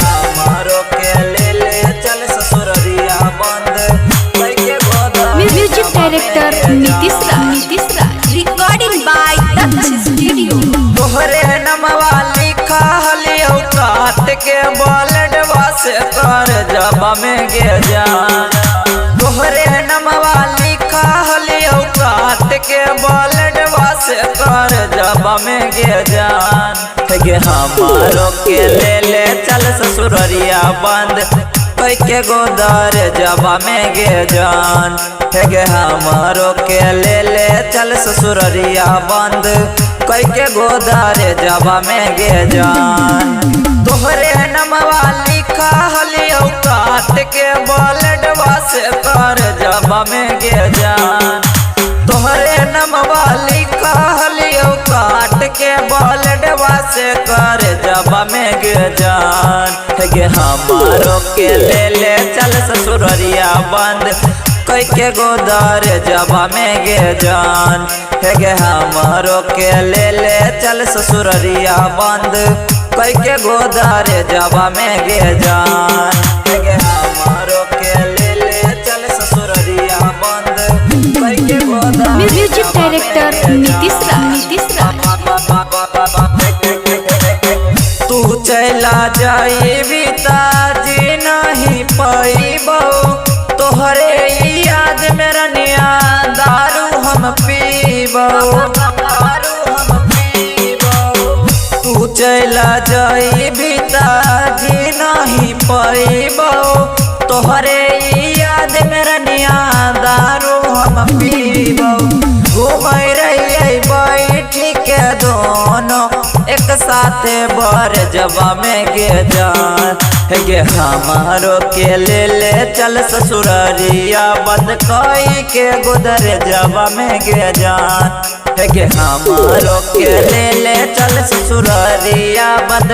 हमारो के ले ले चल ससुररिया बंद करके गोदारे music director Nitish Raj recording by Daksh studio. तोहरे नमवा लिखा हलियो काट के बॉलडवा से कर जबा में गे जान। तोहरे नमवा लिखा हलियो काट के बॉलडवा से कर जबा में गे जान। गे हमारो के ले ले चल ससुररिया बंद के गोदार जबा में गे जान। गे हमारो के ले ले चल ससुररिया बंद के गोदार जबा में गे जान। तोहरे नमवा लिखा हलियो काट के बॉलडवा से कर जबा में गे जान। तोहरे नमवा लिखा हलियो काट के बॉलडवा से कर जबा में गे जान। गे हमारो के ले ले चल ससुररिया बंद के गोदार जबा में गे जान। गे हमारो के ले ले चल ससुररिया बंद के गोदार जबा में गे जान। गे हमारो के ले ले चल ससुररिया बंद के गोदार म्यूजिक डायरेक्टर नीतीश राज। तू चला जाई ताजी नहीं पैबो तोहरे याद में रनिया दारू हम पीबो। तू चला जाई ताजी नहीं पैबो तोहरे याद में रनिया दारू हम पीबो। घूम रही बैठ के दोनों एक साथ बर जबा में गे जान। गे हमारो के ले ले चल ससुररिया बंद के गोदर जबा में गे जान। गे हमारो के ले ले चल ससुररिया बंद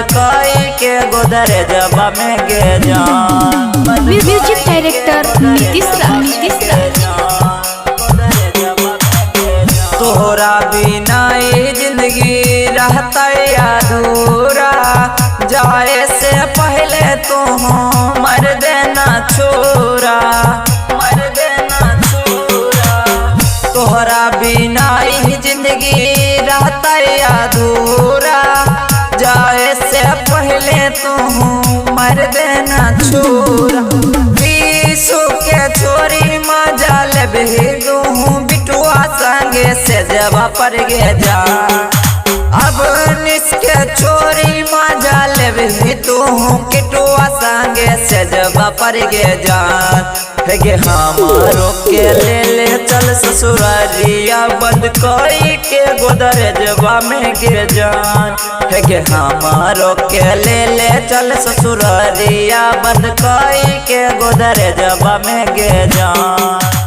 के गोदर जबा में गे जान। म्यूजिक डायरेक्टर नीतीश राज। तोहरा बिना ये जिंदगी रहता अधूरा जाए से पहले तो मर देना छोरा मर देना छोरा। तोहरा बिना ये जिंदगी रहता अधूरा जाए से पहले तो मर देना छोरा। बीसू के छोरी मजा ले बिटुआ संगे से जबा पर गे जा। अब निसके छोरी मजा ले तू किटुआ संगे से जबा पर गे जान। गे हमारो के ले ले चल ससुररिया बंद के गोदर जबा में गे जान। गे हमारो के ले ले चल ससुररिया बंद के गोदर जबा में गे जान।